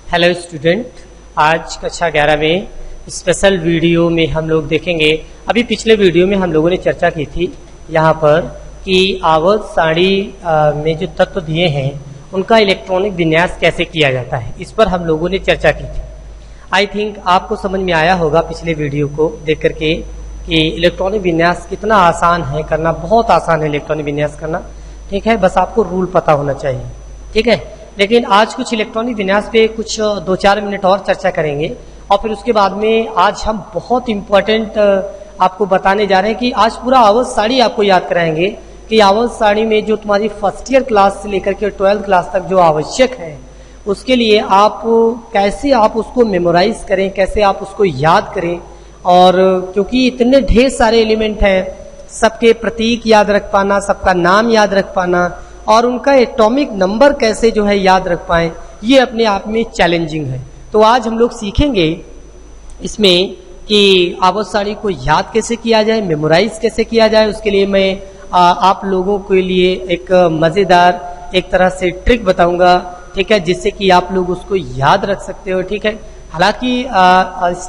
Hello student, आज कक्षा 11 में स्पेशल वीडियो में हम लोग देखेंगे। अभी पिछले वीडियो में हम लोगों ने चर्चा की थी यहाँ पर कि आवर्त सारणी में जो तत्व दिए हैं उनका इलेक्ट्रॉनिक विन्यास कैसे किया जाता है, इस पर हम लोगों ने चर्चा की थी। आई थिंक आपको समझ में आया होगा पिछले वीडियो को देख करके कि इलेक्ट्रॉनिक विन्यास कितना आसान है करना, बहुत आसान है इलेक्ट्रॉनिक विन्यास करना। ठीक है, बस आपको रूल पता होना चाहिए। ठीक है, लेकिन आज कुछ इलेक्ट्रॉनिक विन्यास पे कुछ 2-4 मिनट और चर्चा करेंगे और फिर उसके बाद में आज हम बहुत इम्पोर्टेंट आपको बताने जा रहे हैं कि आज पूरा आवर्त सारणी आपको याद कराएंगे कि आवर्त सारणी में जो तुम्हारी फर्स्ट ईयर क्लास से लेकर के 12th क्लास तक जो आवश्यक है उसके लिए आप कैसे आप उसको मेमोराइज करें, कैसे आप उसको याद करें। और क्योंकि इतने ढेर सारे एलिमेंट हैं, सबके प्रतीक याद रख पाना, सबका नाम याद रख पाना और उनका एटॉमिक नंबर कैसे जो है याद रख पाएं, ये अपने आप में चैलेंजिंग है। तो आज हम लोग सीखेंगे इसमें कि आवर्त सारणी को याद कैसे किया जाए, मेमोराइज कैसे किया जाए। उसके लिए मैं आप लोगों के लिए एक मज़ेदार एक तरह से ट्रिक बताऊंगा, ठीक है, जिससे कि आप लोग उसको याद रख सकते हो। ठीक है, हालांकि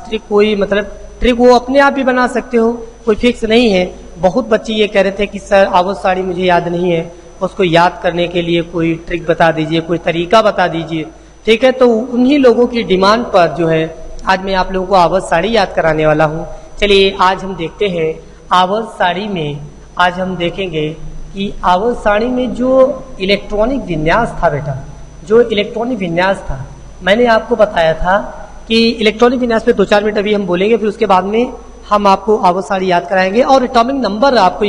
ट्रिक कोई मतलब ट्रिक वो अपने आप भी बना सकते हो, कोई फिक्स नहीं है। बहुत बच्चे ये कह रहे थे कि सर आवर्त सारणी मुझे याद नहीं है, उसको याद करने के लिए कोई ट्रिक बता दीजिए, कोई तरीका बता दीजिए। ठीक है, तो उन्हीं लोगों की डिमांड पर जो है आज मैं आप लोगों को आवर्त सारणी याद कराने वाला हूँ। चलिए आज हम देखते हैं आवर्त सारणी में, आज हम देखेंगे कि आवर्त सारणी में जो इलेक्ट्रॉनिक विन्यास था बेटा, जो इलेक्ट्रॉनिक विन्यास था, मैंने आपको बताया था कि इलेक्ट्रॉनिक विन्यास पे 2-4 मिनट अभी हम बोलेंगे, फिर उसके बाद में हम आपको आवर्त सारणी याद कराएंगे। और एटॉमिक नंबर आपको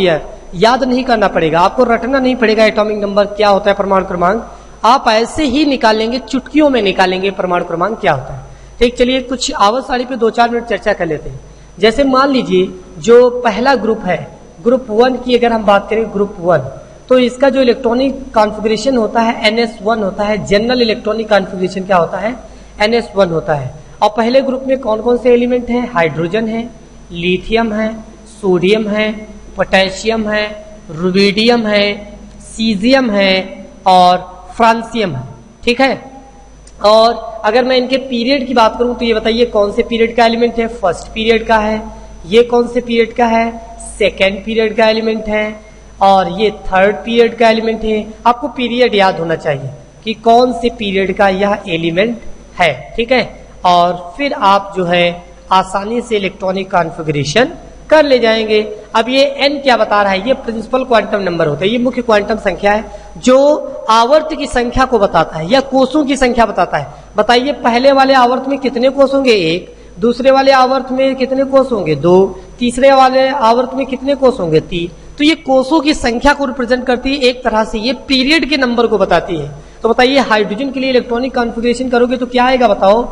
याद नहीं करना पड़ेगा, आपको रटना नहीं पड़ेगा एटॉमिक नंबर क्या होता है, परमाणु क्रमांक आप ऐसे ही निकालेंगे, चुटकियों में निकालेंगे परमाणु क्रमांक क्या होता है। ठीक, चलिए कुछ आवर्त सारणी पे 2-4 मिनट चर्चा कर लेते हैं। जैसे मान लीजिए जो पहला ग्रुप है, ग्रुप 1 की अगर हम बात करें, ग्रुप 1, तो इसका जो इलेक्ट्रॉनिक कॉन्फ़िगरेशन होता है NS1 होता है। जनरल इलेक्ट्रॉनिक कॉन्फ़िगरेशन क्या होता है, NS1 होता है। और पहले ग्रुप में कौन कौन से एलिमेंट हैं, हाइड्रोजन है, लिथियम है, सोडियम है, पोटेशियम है, रुबिडियम है, सीजियम है और फ्रांसियम है। ठीक है, और अगर मैं इनके पीरियड की बात करूं तो ये बताइए कौन से पीरियड का एलिमेंट है, फर्स्ट पीरियड का है, ये कौन से पीरियड का है, सेकेंड पीरियड का एलिमेंट है और ये थर्ड पीरियड का एलिमेंट है। आपको पीरियड याद होना चाहिए कि कौन से पीरियड का यह एलिमेंट है। ठीक है, और फिर आप जो है आसानी से इलेक्ट्रॉनिक कॉन्फ़िगरेशन कर ले जाएंगे। अब ये n क्या बता रहा है, ये प्रिंसिपल क्वांटम नंबर होता है, ये मुख्य क्वांटम संख्या है जो आवर्त की संख्या को बताता है या कोषों की संख्या बताता है। बताइए पहले वाले आवर्त में कितने कोष होंगे, 1, दूसरे वाले आवर्त में कितने कोष होंगे, 2, तीसरे वाले आवर्त में कितने कोष होंगे, 3। तो ये कोषों की संख्या को रिप्रेजेंट करती है, एक तरह से ये पीरियड के नंबर को बताती है। तो बताइए हाइड्रोजन के लिए इलेक्ट्रॉनिक कॉन्फ़िगरेशन करोगे तो क्या आएगा, बताओ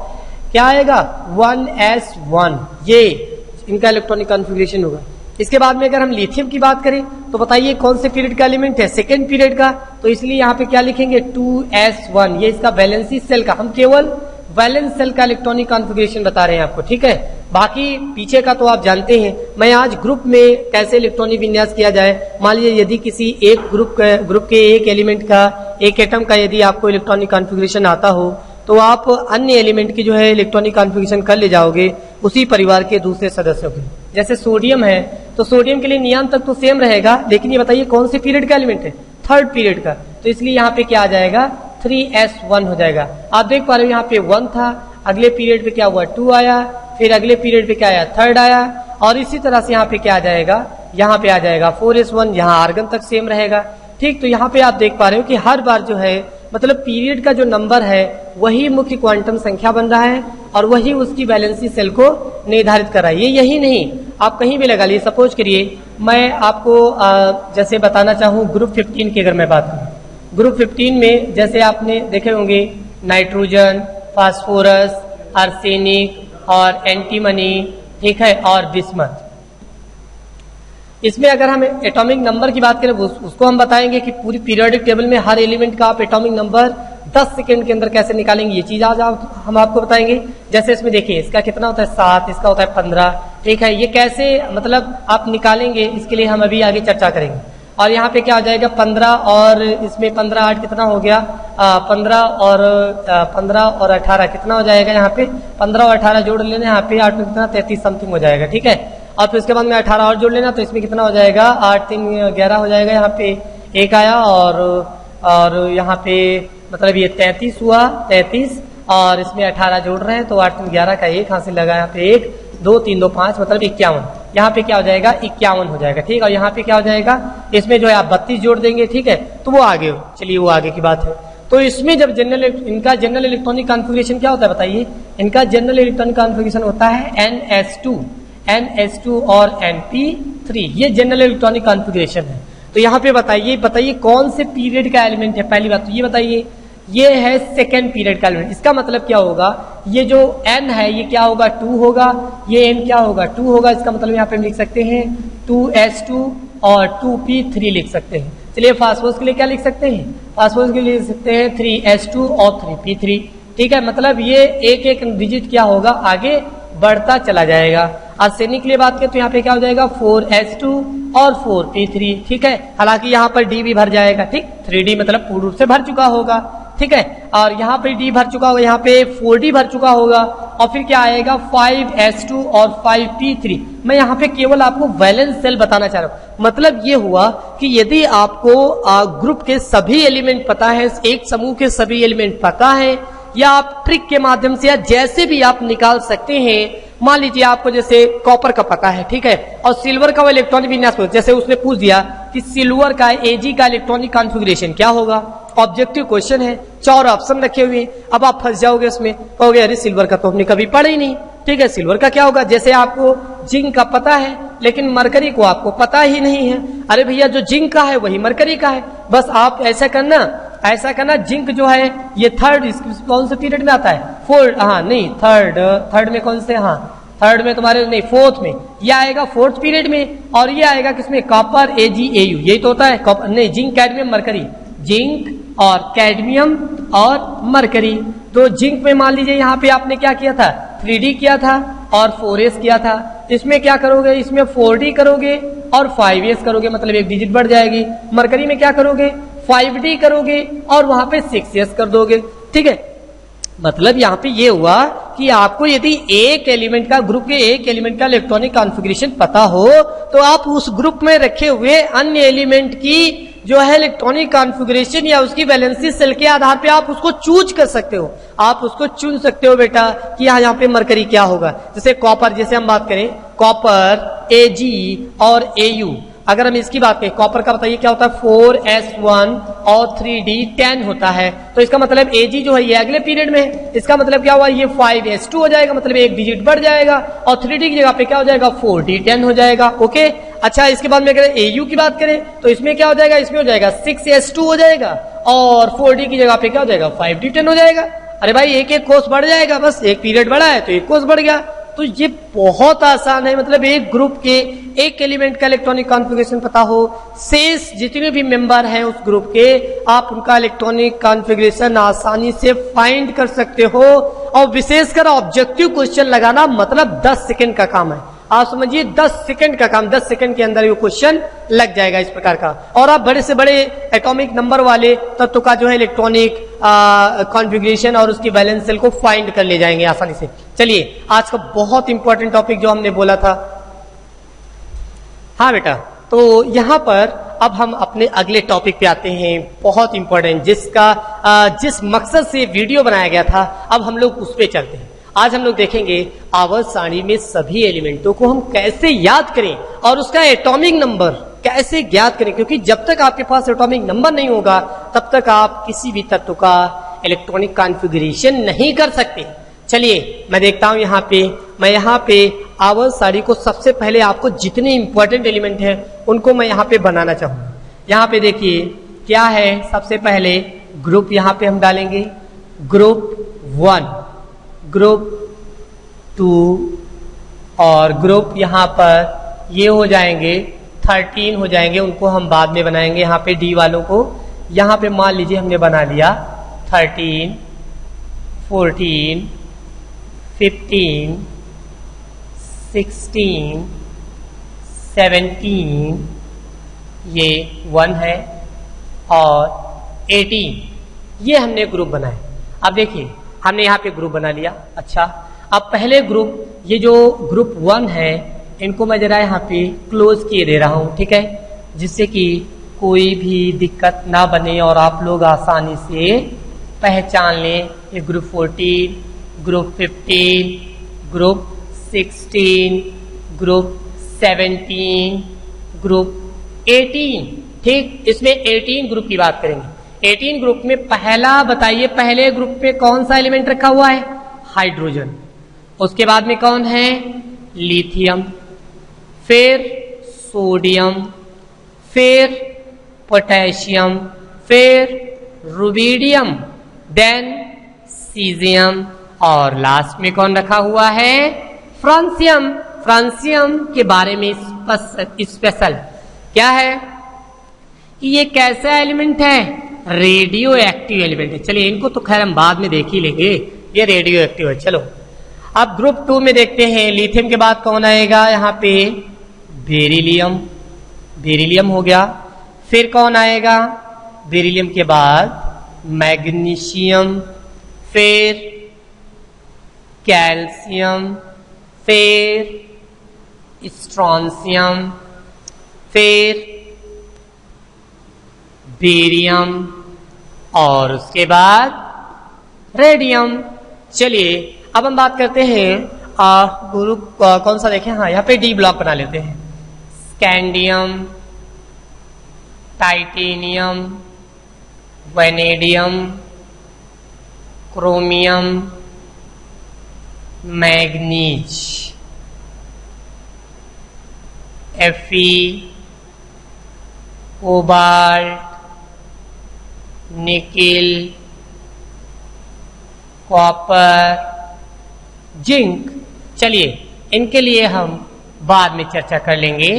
क्या आएगा, 1s1, ये इनका इलेक्ट्रॉनिक कॉन्फ़िगरेशन होगा। इसके बाद में अगर हम लिथियम की बात करें तो बताइए कौन से पीरियड का एलिमेंट है, सेकेंड pीरियड का, तो इसलिए यहाँ पे क्या लिखेंगे, 2s1, ये इसका वैलेंसी सेल का, हम केवल वैलेंस सेल का इलेक्ट्रॉनिक कॉन्फ़िगरेशन बता रहे हैं आपको। ठीक है, बाकी पीछे का तो आप जानते हैं। मैं आज ग्रुप में कैसे इलेक्ट्रॉनिक विन्यास किया जाए, मान लीजिए यदि किसी एक ग्रुप के एक एलिमेंट का, एक एटम का यदि आपको इलेक्ट्रॉनिक कॉन्फ़िगरेशन आता हो तो आप अन्य एलिमेंट की जो है इलेक्ट्रॉनिक कॉन्फ़िगरेशन कर ले जाओगे उसी परिवार के दूसरे सदस्यों के। जैसे सोडियम है तो सोडियम के लिए नियम तक तो सेम रहेगा, लेकिन ये बताइए कौन से पीरियड का एलिमेंट है, थर्ड पीरियड का, तो इसलिए यहाँ पे क्या आ जाएगा, 3s1 हो जाएगा। आप देख पा रहे हो यहाँ पे 1 था, अगले पीरियड पे क्या हुआ, 2 आया, फिर अगले पीरियड पे क्या आया, 3rd आया, और इसी तरह से यहाँ पे क्या आ जाएगा, यहाँ पे आ जाएगा 4s1, यहाँ आर्गन तक सेम रहेगा। ठीक, तो यहाँ पे आप देख पा रहे हो कि हर बार जो है मतलब पीरियड का जो नंबर है वही मुख्य क्वांटम संख्या बन रहा है और वही उसकी वैलेंसी सेल को निर्धारित कर रहा है। ये यही नहीं, आप कहीं भी लगा लीजिए। सपोज करिए मैं आपको जैसे बताना चाहूँ ग्रुप 15 की अगर मैं बात करूँ, ग्रुप 15 में जैसे आपने देखे होंगे नाइट्रोजन, फास्फोरस, आर्सेनिक और एंटीमनी, ठीक है, और बिस्मथ। इसमें अगर हम एटॉमिक नंबर की बात करें उसको हम बताएंगे कि पूरी पीरियोडिक टेबल में हर एलिमेंट का आप एटॉमिक नंबर 10 सेकंड के अंदर कैसे निकालेंगे, ये चीज आज हम आपको बताएंगे। जैसे इसमें देखिए इसका कितना होता है 7, इसका होता है 15, ठीक है, ये कैसे मतलब आप निकालेंगे इसके लिए हम अभी आगे चर्चा करेंगे। और यहाँ पे क्या हो जाएगा 15 और इसमें 15 8 कितना हो गया 15 और 18 कितना हो जाएगा, यहाँ पे 15 और 18 जोड़ लेना, यहाँ पे 8 में कितना 33 समथिंग हो जाएगा, ठीक है। और फिर उसके बाद में 18 और जोड़ लेना, तो इसमें कितना हो जाएगा 8 3 11 हो जाएगा, यहाँ पे 1 आया और यहाँ पे मतलब ये 33 हुआ 33 और इसमें 18 जोड़ रहे हैं तो 8 3 11 का 1 हासिल लगा, यहाँ पे 1 2 3 2 5 मतलब 51, यहाँ पे क्या हो जाएगा 51 हो जाएगा, ठीक है। और यहाँ पे क्या हो जाएगा, इसमें जो है आप 32 जोड़ देंगे, ठीक है, तो वो आगे, चलिए वो आगे की बात है। तो इसमें जब इनका जनरल इलेक्ट्रॉनिक कॉन्फ़िगरेशन क्या होता है बताइए, इनका जनरल इलेक्ट्रॉनिक कॉन्फ़िगरेशन होता है NS2 और NP3, ये जनरल इलेक्ट्रॉनिक कॉन्फ़िगरेशन है। तो यहाँ पे बताइए कौन से पीरियड का एलिमेंट है, पहली बात तो ये बताइए, ये है सेकेंड पीरियड का एलिमेंट। इसका मतलब क्या होगा, ये जो n है ये क्या होगा 2 होगा, ये n क्या होगा 2 होगा, इसका मतलब यहाँ पे हम लिख सकते हैं 2s2 और 2p3 लिख सकते हैं। चलिए फास्फोरस के लिए क्या लिख सकते हैं, फास्फोरस के लिए लिख सकते हैं 3s2 और 3p3, ठीक है। मतलब ये एक एक डिजिट क्या होगा आगे बढ़ता चला जाएगा। आर्सेनिक के लिए बात करें तो यहाँ पे क्या हो जाएगा 4s2 और 4p3, ठीक है। हालांकि यहाँ पर d भी भर जाएगा, ठीक, 3d मतलब पूर्ण रूप से भर चुका होगा, ठीक है। और यहाँ पे d भर चुका होगा, यहाँ पे 4d भर चुका होगा और फिर क्या आएगा 5s2 और 5p3। मैं यहाँ पे केवल आपको वैलेंस सेल बताना चाह रहा हूँ। मतलब ये हुआ कि यदि आपको ग्रुप के सभी एलिमेंट पता है, एक समूह के सभी एलिमेंट पता है, या आप ट्रिक के माध्यम से या जैसे भी आप निकाल सकते हैं। मान लीजिए आपको जैसे कॉपर का पता है, ठीक है, और सिल्वर का वो इलेक्ट्रॉनिक विन्यास, जैसे उसने पूछ दिया कि सिल्वर का Ag का इलेक्ट्रॉनिक कॉन्फ़िगरेशन क्या होगा, ऑब्जेक्टिव क्वेश्चन है, 4 ऑप्शन रखे हुए, अब आप फंस जाओगे उसमें, कहोगे अरे सिल्वर का तो हमने कभी पढ़ा ही नहीं, ठीक है। सिल्वर का क्या होगा, जैसे आपको जिंक का पता है लेकिन मरकरी को आपको पता ही नहीं है, अरे भैया जो जिंक का है वही मरकरी का है। बस आप ऐसा करना जिंक जो है ये थर्ड कौन से पीरियड में आता है, फोर्थ, हाँ नहीं थर्ड में कौन से, हाँ थर्ड में तुम्हारे नहीं फोर्थ में, ये आएगा फोर्थ पीरियड में, और ये आएगा किसमें कॉपर AgAu, यही तो होता है कॉपर नहीं जिंक कैडमियम मरकरी, जिंक और कैडमियम और मरकरी। तो जिंक में मान लीजिए यहाँ पे आपने क्या किया था 3D किया था और 4s किया था, इसमें क्या करोगे, इसमें 4D करोगे और 5s करोगे, मतलब एक डिजिट बढ़ जाएगी। मरकरी में क्या करोगे 5D करोगे और वहां पे 6s कर दोगे, ठीक है। मतलब यहाँ पे ये हुआ कि आपको यदि एक एलिमेंट का ग्रुप के एक एलिमेंट का इलेक्ट्रॉनिक कॉन्फ़िगरेशन पता हो तो आप उस ग्रुप में रखे हुए अन्य एलिमेंट की जो है इलेक्ट्रॉनिक कॉन्फ़िगरेशन या उसकी वैलेंसी सेल के आधार पे आप उसको चूज कर सकते हो, आप उसको चुन सकते हो बेटा कि यहाँ पे मरकरी क्या होगा। जैसे कॉपर, जैसे हम बात करें कॉपर Ag और Au, अगर हम इसकी बात करें कॉपर का बताइए क्या होता है 4s1 और 3d 10 होता है, तो इसका मतलब Ag जो है ये अगले पीरियड में है, इसका मतलब क्या हुआ ये 5s2 हो जाएगा, मतलब एक डिजिट बढ़ जाएगा, और 3d की जगह पे क्या हो जाएगा 4d 10 हो जाएगा, ओके। अच्छा इसके बाद में अगर Au की बात करें तो इसमें क्या हो जाएगा, इसमें हो जाएगा 6s2 हो जाएगा और 4d की जगह पे क्या हो जाएगा 5d 10 हो जाएगा। अरे भाई एक एक कोर्स बढ़ जाएगा, बस एक पीरियड बढ़ा है तो एक कोर्स बढ़ गया। तो ये बहुत आसान है, मतलब एक ग्रुप के एक एलिमेंट का इलेक्ट्रॉनिक कॉन्फ़िगरेशन पता हो, शेष जितने भी मेंबर हैं उस ग्रुप के आप उनका इलेक्ट्रॉनिक कॉन्फ़िगरेशन आसानी से फाइंड कर सकते हो। और विशेषकर ऑब्जेक्टिव क्वेश्चन लगाना मतलब 10 सेकंड का काम है, आप समझिए 10 सेकंड का काम, 10 सेकंड के अंदर ये क्वेश्चन लग जाएगा इस प्रकार का, और आप बड़े से बड़े एटॉमिक नंबर वाले तत्व का जो है इलेक्ट्रॉनिक कॉन्फ़िगरेशन और उसकी वैलेंस सेल को फाइंड कर ले जाएंगे आसानी से। चलिए आज का बहुत इंपॉर्टेंट टॉपिक जो हमने बोला था, हाँ बेटा, तो यहाँ पर अब हम अपने अगले टॉपिक पे आते हैं, बहुत इंपॉर्टेंट, जिस मकसद से वीडियो बनाया गया था अब हम लोग उस पे चलते हैं। आज हम लोग देखेंगे आवर्त सारणी में सभी एलिमेंटों को हम कैसे याद करें और उसका एटॉमिक नंबर कैसे ज्ञात करें, क्योंकि जब तक आपके पास एटॉमिक नंबर नहीं होगा तब तक आप किसी भी तत्व का इलेक्ट्रॉनिक कॉन्फ़िगरेशन नहीं कर सकते। चलिए मैं देखता हूं मैं यहाँ पे आवर्त सारणी को सबसे पहले आपको जितने इंपॉर्टेंट एलिमेंट हैं उनको मैं यहाँ पे बनाना चाहूंगा। यहाँ पे देखिए क्या है, सबसे पहले ग्रुप यहाँ पे हम डालेंगे, ग्रुप 1, ग्रुप 2 और ग्रुप यहाँ पर ये हो जाएंगे 13 हो जाएंगे, उनको हम बाद में बनाएंगे। यहाँ पे डी वालों को यहाँ पे मान लीजिए हमने बना लिया 13, 14, 15, 16, 17, ये 1 है और 18 ये हमने ग्रुप बनाए। अब देखिए हमने यहाँ पे ग्रुप बना लिया। अच्छा, अब पहले ग्रुप ये जो ग्रुप 1 है इनको मैं जरा यहाँ पे क्लोज किए दे रहा हूँ, ठीक है, जिससे कि कोई भी दिक्कत ना बने और आप लोग आसानी से पहचान लें। ये group 14, group 15, group 16, group 17, group 18, ठीक। इसमें 18 ग्रुप की बात करेंगे। 18 ग्रुप में पहला बताइए, पहले ग्रुप में कौन सा एलिमेंट रखा हुआ है? हाइड्रोजन। उसके बाद में कौन है? लिथियम, फिर सोडियम, फिर पोटेशियम, फिर रुबिडियम, देन सीजियम और लास्ट में कौन रखा हुआ है? फ्रांसियम। फ्रांसियम के बारे में स्पेशल क्या है कि ये कैसा एलिमेंट है? रेडियो एक्टिव एलिमेंट है। चलिए इनको तो खैर हम बाद में देख ही लेंगे, ये रेडियो एक्टिव है। चलो अब ग्रुप 2 में देखते हैं। लिथियम के बाद कौन आएगा? यहाँ पे बेरिलियम, बेरिलियम हो गया। फिर कौन आएगा? बेरिलियम के बाद मैग्नीशियम, फिर कैल्शियम, फिर स्ट्रॉन्शियम, फिर बेरियम और उसके बाद रेडियम। चलिए अब हम बात करते हैं ग्रुप कौन सा देखें। हाँ, यहाँ पे डी ब्लॉक बना लेते हैं। Scandium, titanium, vanadium, chromium, manganese, Fe, cobalt, nickel, copper, zinc. चलिए इनके लिए हम बाद में चर्चा कर लेंगे,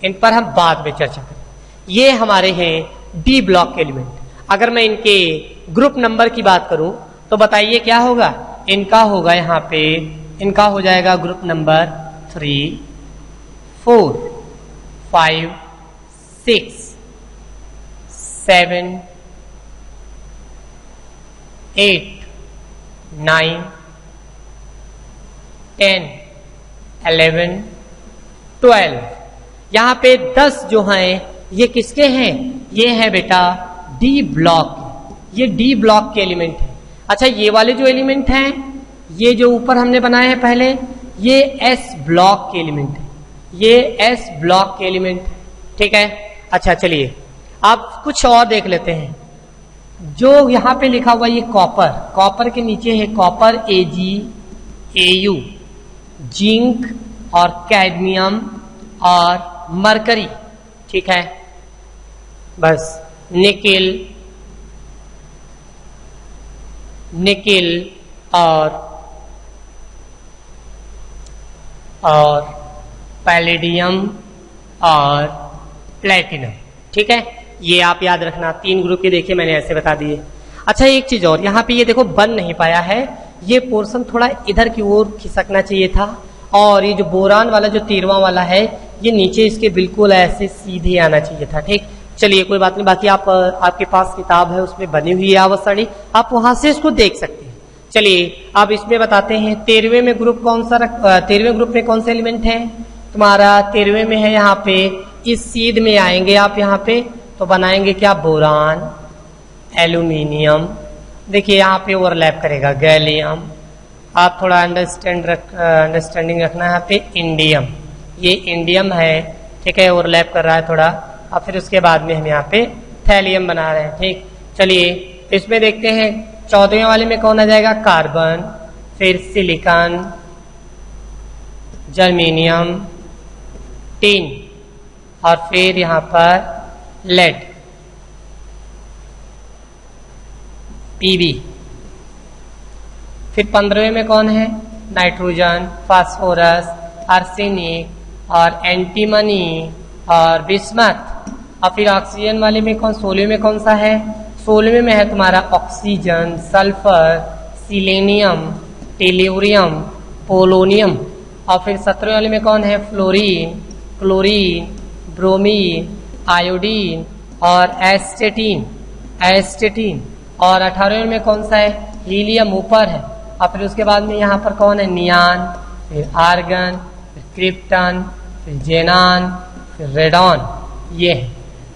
इन पर हम बाद में चर्चा करेंगे। ये हमारे हैं डी ब्लॉक के एलिमेंट। अगर मैं इनके ग्रुप नंबर की बात करूं तो बताइए क्या होगा? इनका होगा यहाँ पे, इनका हो जाएगा ग्रुप नंबर 3, 4, 5, 6, 7, 8, 9, 10, 11, 12। यहां पे 10 जो हैं ये किसके हैं? ये है बेटा डी ब्लॉक, ये डी ब्लॉक के एलिमेंट है। अच्छा, ये वाले जो एलिमेंट हैं, ये जो ऊपर हमने बनाए हैं पहले, ये एस ब्लॉक के एलिमेंट है, ये एस ब्लॉक के एलिमेंट है, ठीक है। अच्छा चलिए आप कुछ और देख लेते हैं। जो यहां पे लिखा हुआ ये कॉपर, कॉपर के नीचे है कॉपर AgAu, जिंक और कैडमियम और मरकरी, ठीक है। बस निकिल, निकिल और पैलेडियम और प्लेटिनम, ठीक है। ये आप याद रखना, 3 ग्रुप के देखिए मैंने ऐसे बता दिए। अच्छा एक चीज और, यहाँ पे ये देखो बन नहीं पाया है, ये पोर्शन थोड़ा इधर की ओर खिसकना चाहिए था, और ये जो बोरान वाला जो 13वां वाला है ये नीचे इसके बिल्कुल ऐसे सीधे आना चाहिए था, ठीक। चलिए कोई बात नहीं, बाकी आप आपके पास किताब है उसमें बनी हुई है आवर्त सारणी, आप वहां से इसको देख सकते हैं। चलिए अब इसमें बताते हैं 13वें में ग्रुप कौन सा 13वें ग्रुप में कौन सा एलिमेंट है तुम्हारा? 13वें में है यहाँ पे, इस सीध में आएंगे आप यहाँ पे तो बनाएंगे क्या? बोरान, एल्यूमिनियम, देखिए यहाँ पे ओवरलैप करेगा गैलियम, आप थोड़ा अंडरस्टैंडिंग रखना है यहाँ पे, इंडियम, ये इंडियम है, ठीक है, ओवरलैप कर रहा है थोड़ा। और फिर उसके बाद में हम यहाँ पे थैलियम बना रहे हैं, ठीक। चलिए इसमें देखते हैं 14वें वाले में कौन आ जाएगा? कार्बन, फिर सिलिकॉन, जर्मेनियम, टिन और फिर यहाँ पर लेड, पीबी। फिर 15वें में कौन है? नाइट्रोजन, फास्फोरस, आर्सेनिक और एंटीमनी और बिस्मथ। और फिर ऑक्सीजन वाले में कौन? 16वें में कौन सा है? 16वें में है तुम्हारा oxygen, sulphur, selenium, tellurium, polonium. और फिर 17वें वाले में कौन है? फ्लोरीन, क्लोरीन, ब्रोमीन आयोडीन और एस्टेटीन और 18वें में कौन सा है, हीलियम ऊपर है, और फिर उसके बाद में यहाँ पर कौन है, नियान, फिर आर्गन, फिर क्रिप्टन, फिर जेनान, फिर रेडॉन, ये है।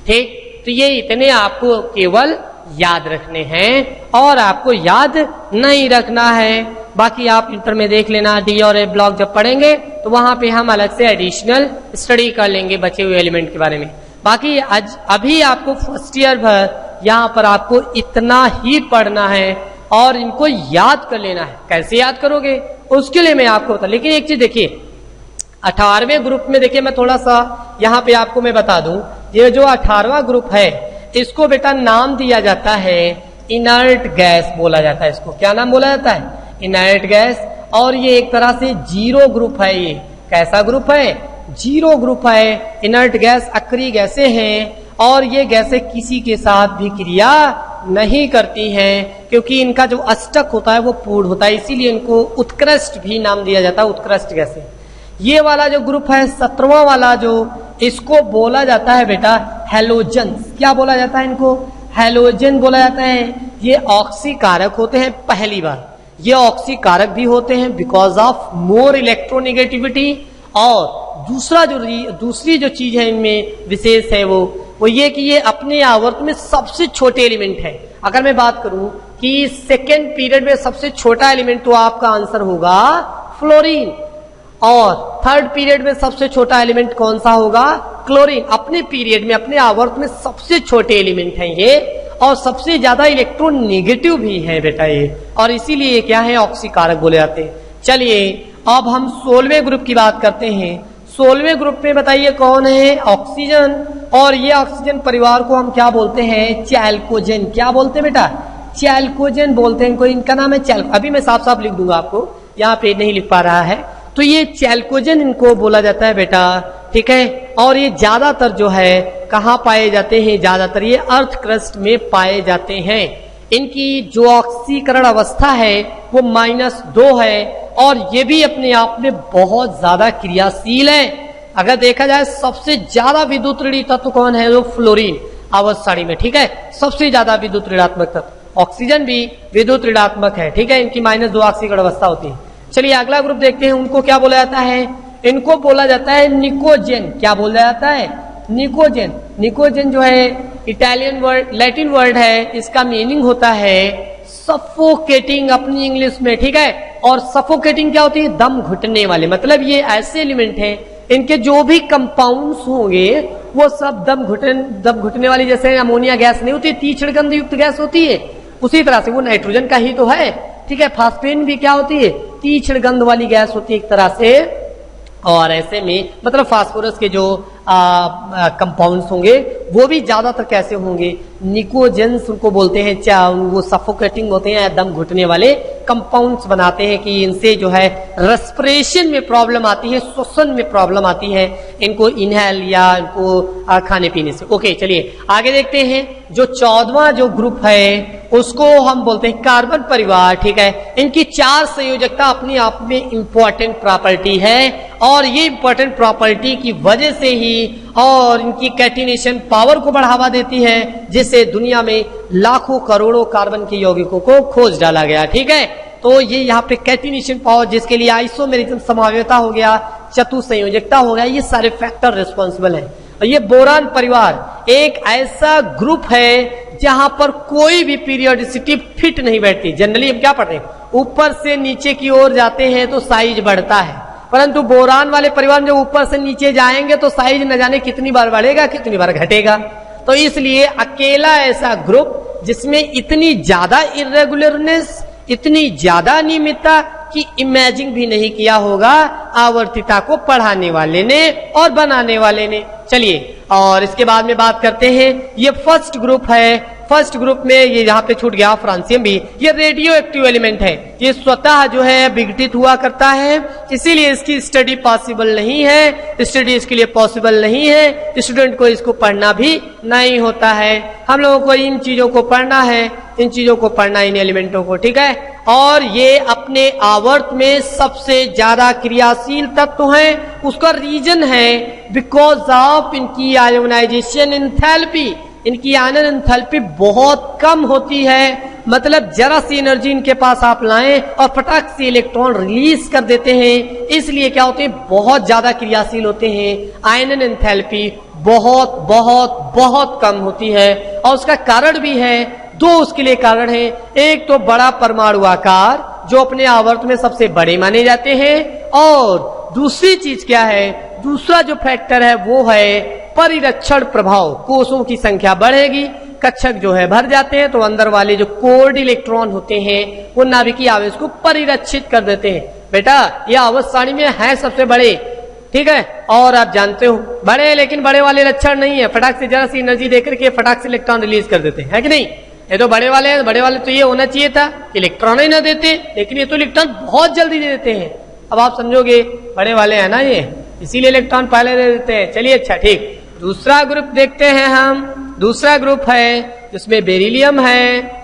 ठीक, तो ये इतने आपको केवल याद रखने हैं और आपको याद नहीं रखना है। बाकी आप इंटर में देख लेना, डी और ए ब्लॉक जब पढ़ेंगे तो वहां पे हम अलग से एडिशनल स्टडी कर लेंगे बचे हुए एलिमेंट के बारे में। बाकी आज अभी आपको फर्स्ट ईयर भर यहाँ पर आपको इतना ही पढ़ना है और इनको याद कर लेना है। कैसे याद करोगे उसके लिए मैं आपको बता, लेकिन एक चीज देखिए 18वें ग्रुप में देखिए, मैं थोड़ा सा यहाँ पे आपको मैं बता दूं, ये जो 18वां ग्रुप है इसको बेटा नाम दिया जाता है इनर्ट गैस बोला जाता है। इसको क्या नाम बोला जाता है, इनर्ट गैस। और ये एक तरह से जीरो ग्रुप है। ये कैसा ग्रुप है, जीरो ग्रुप है। इनर्ट गैस अक्रिय गैसें हैं और ये गैसें किसी के साथ भी क्रिया नहीं करती हैं क्योंकि इनका जो अष्टक होता है वो पूर्ण होता है, इसीलिए इनको उत्कृष्ट भी नाम दिया जाता है, उत्कृष्ट गैसें। ये वाला जो ग्रुप है 17वां वाला जो, इसको बोला जाता है बेटा हैलोजन। क्या बोला जाता है इनको, हैलोजन बोला जाता है। ये ऑक्सीकारक होते हैं, पहली बार ये ऑक्सीकारक भी होते हैं बिकॉज ऑफ मोर इलेक्ट्रोनेगेटिविटी। और दूसरी जो चीज है इनमें विशेष है वो ये कि ये अपने आवर्त में सबसे छोटे एलिमेंट है। अगर मैं बात करूं कि सेकेंड पीरियड में सबसे छोटा एलिमेंट तो आपका आंसर होगा फ्लोरीन, और थर्ड पीरियड में सबसे छोटा एलिमेंट कौन सा होगा, क्लोरीन। अपने पीरियड में अपने आवर्त में सबसे छोटे एलिमेंट हैं ये, और सबसे ज्यादा इलेक्ट्रोनेगेटिव भी है बेटा ये, और इसीलिए क्या है ऑक्सीकारक बोले जाते हैं। चलिए अब हम 16वें ग्रुप की बात करते हैं। 16वें ग्रुप में बताइए कौन है, ऑक्सीजन। और ये ऑक्सीजन परिवार को हम क्या बोलते हैं, चैल्कोजेन। क्या बोलते हैं बेटा, चैल्कोजेन बोलते हैं। कोई इनका नाम है चैल्को, अभी मैं साफ साफ लिख दूंगा आपको, यहाँ पे नहीं लिख पा रहा है, तो ये चैल्कोजेन इनको बोला जाता है बेटा, ठीक है। और ये ज्यादातर जो है कहाँ पाए जाते हैं, ज्यादातर ये अर्थ क्रस्ट में पाए जाते हैं। इनकी जो ऑक्सीकरण अवस्था है वो -2 है, और ये भी अपने आप में बहुत ज्यादा क्रियाशील है। अगर देखा जाए सबसे ज्यादा विद्युत ऋणात्मक तत्व कौन है, वो फ्लोरीन आवर्त सारणी में, ठीक है, सबसे ज्यादा विद्युत ऋणात्मक तत्व। ऑक्सीजन भी विद्युत ऋणात्मक है, ठीक है, इनकी -2 ऑक्सीकरण अवस्था होती है। चलिए अगला ग्रुप देखते हैं, उनको क्या बोला जाता है, इनको बोला जाता है निकोजेन। क्या बोला जाता है, निकोजेन। निकोजेन जो है इटालियन वर्ड, लैटिन वर्ड है, इसका मीनिंग होता है सफोकेटिंग अपनी इंग्लिश में, ठीक है। और सफोकेटिंग क्या होती है, दम घुटने वाले। मतलब ये ऐसे एलिमेंट हैं इनके जो भी कंपाउंड्स होंगे वो सब दम घुटने वाली, जैसे अमोनिया गैस नहीं होती, तीक्ष्ण गंध युक्त गैस होती है, उसी तरह से वो नाइट्रोजन का ही तो है, ठीक है। फास्फेन भी क्या होती है, तीक्ष्ण गंध वाली गैस होती है एक तरह से। और ऐसे में मतलब फास्फोरस के जो कंपाउंड्स होंगे वो भी ज्यादातर कैसे होंगे, निकोजेंस उनको बोलते हैं। वो सफोकेटिंग होते हैं, दम घुटने वाले कंपाउंड्स बनाते हैं कि इनसे जो है रेस्पिरेशन में प्रॉब्लम आती है, श्वसन में प्रॉब्लम आती है इनको इनहेल या इनको खाने पीने से। ओके चलिए आगे देखते हैं। जो 14वां जो ग्रुप है उसको हम बोलते हैं कार्बन परिवार, ठीक है। इनकी 4 संयोजकता अपने आप में इंपॉर्टेंट प्रॉपर्टी है, और ये इंपॉर्टेंट प्रॉपर्टी की वजह से ही और इनकी कैटिनेशन पावर को बढ़ावा देती है, जिससे दुनिया में लाखों करोड़ों कार्बन के यौगिकों को खोज डाला गया, ठीक है। तो ये यहाँ पे कैटिनेशन पावर, जिसके लिए आइसोमेरिज्म समावेशता हो गया, चतुसंयोजकता हो गया, ये सारे फैक्टर रिस्पॉन्सिबल है। और ये बोरान परिवार एक ऐसा ग्रुप है जहां पर कोई भी पीरियोडिसिटी फिट नहीं बैठती। जनरली हम क्या पढ़ते हैं, ऊपर से नीचे की ओर जाते हैं तो साइज बढ़ता है, परंतु बोरान वाले परिवार में जब ऊपर से नीचे जाएंगे तो साइज न जाने कितनी बार बढ़ेगा, कितनी बार घटेगा। तो इसलिए अकेला ऐसा ग्रुप जिसमें इतनी ज्यादा इरेगुलरनेस, इतनी ज्यादा अनियमितता की इमेजिंग भी नहीं किया होगा आवर्तिता को पढ़ाने वाले ने और बनाने वाले ने। चलिए और इसके बाद में बात करते हैं, ये फर्स्ट ग्रुप है। फर्स्ट ग्रुप में ये यहाँ पे छूट गया फ्रांसियम भी, ये रेडियो एक्टिव एलिमेंट है, ये स्वतः जो है विघटित हुआ करता है, इसीलिए इसकी स्टडी पॉसिबल नहीं है, स्टडी इसके लिए पॉसिबल नहीं है, स्टूडेंट को इसको पढ़ना भी नहीं होता है। हम लोगों को इन चीजों को पढ़ना है, इन चीजों को पढ़ना, इन एलिमेंटों को, ठीक है। और ये अपने आवर्त में सबसे ज्यादा क्रियाशील तत्व हैं। उसका रीजन है बिकॉज ऑफ इनकी आयोनाइजेशन एंथैल्पी, इनकी आयनन एंथैल्पी बहुत कम होती है। मतलब जरा सी एनर्जी इनके पास आप लाएं और फटाक से इलेक्ट्रॉन रिलीज कर देते हैं, इसलिए क्या होते हैं, बहुत ज्यादा क्रियाशील होते हैं। आयनन एंथैल्पी बहुत बहुत बहुत कम होती है और उसका कारण भी है, दो उसके लिए कारण है। एक तो बड़ा परमाणु आकार जो अपने आवर्त में सबसे बड़े माने जाते हैं, और दूसरी चीज क्या है, दूसरा जो फैक्टर है वो है परिरक्षण प्रभाव। कोषों की संख्या बढ़ेगी, कक्षक जो है भर जाते हैं, तो अंदर वाले जो कोर्ड इलेक्ट्रॉन होते हैं वो नाभिकीय आवेश को परिरक्षित कर देते हैं। बेटा ये आवर्त सारणी में है सबसे बड़े, ठीक है, और आप जानते हो बड़े, लेकिन बड़े वाले लक्षण नहीं है, फटाक से जरा सी एनर्जी देकर के फटाक से इलेक्ट्रॉन रिलीज कर देते हैं, है कि नहीं। ये तो बड़े वाले हैं, बड़े वाले तो ये होना चाहिए था इलेक्ट्रॉन ही ना देते, लेकिन ये तो इलेक्ट्रॉन बहुत जल्दी दे देते हैं। अब आप समझोगे बड़े वाले हैं ना ये, इसीलिए इलेक्ट्रॉन पहले दे देते हैं। चलिए अच्छा ठीक, दूसरा ग्रुप देखते हैं हम। दूसरा ग्रुप है जिसमें बेरिलियम है।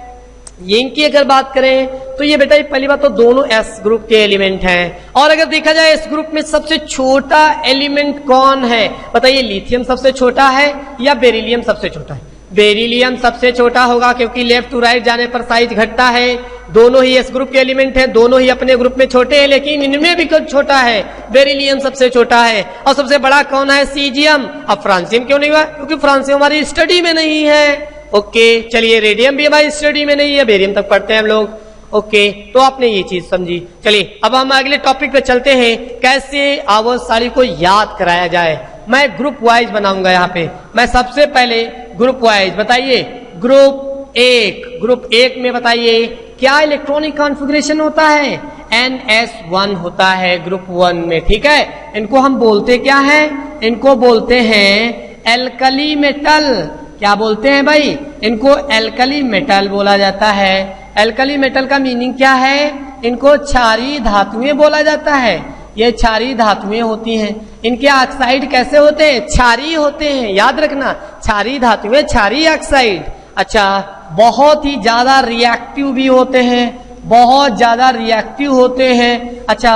इनकी अगर बात करें तो ये बेटा पहली बात तो दोनों एस ग्रुप के एलिमेंट हैं। और अगर देखा जाए इस ग्रुप में सबसे छोटा एलिमेंट कौन है, बताइए, लिथियम सबसे छोटा है या बेरिलियम सबसे छोटा है? बेरिलियम सबसे छोटा होगा, क्योंकि लेफ्ट टू राइट जाने पर साइज घटता है। दोनों ही एस ग्रुप के एलिमेंट हैं, दोनों ही अपने ग्रुप में छोटे हैं, लेकिन इनमें भी कुछ छोटा है, बेरिलियम सबसे छोटा है। और सबसे बड़ा कौन है? सीजियम। अब फ्रांसियम क्यों नहीं हुआ? क्योंकि फ्रांसियम हमारी स्टडी में नहीं है। ओके चलिए, रेडियम भी हमारी स्टडी में नहीं है, बेरियम तक पढ़ते हैं हम लोग। ओके तो आपने ये चीज समझी। चलिए अब हम अगले टॉपिक पे चलते हैं, कैसे आवर्त सारणी को याद कराया जाए। मैं ग्रुप वाइज बनाऊंगा यहाँ पे। मैं सबसे पहले ग्रुप वाइज, बताइए ग्रुप एक में बताइए क्या इलेक्ट्रॉनिक कॉन्फ़िगरेशन होता है? NS1 होता है ग्रुप 1 में, ठीक है। इनको हम बोलते क्या है? इनको बोलते हैं एल्कली मेटल। क्या बोलते हैं भाई? इनको एल्कली मेटल बोला जाता है। एल्कली मेटल का मीनिंग क्या है? इनको क्षारीय धातुएं बोला जाता है। ये क्षारीय धातुएं होती हैं। इनके ऑक्साइड कैसे होते हैं? क्षारीय होते हैं, याद रखना, क्षारीय धातुएं क्षारीय ऑक्साइड। अच्छा, बहुत ही ज्यादा रिएक्टिव भी होते हैं, बहुत ज्यादा रिएक्टिव होते हैं। अच्छा,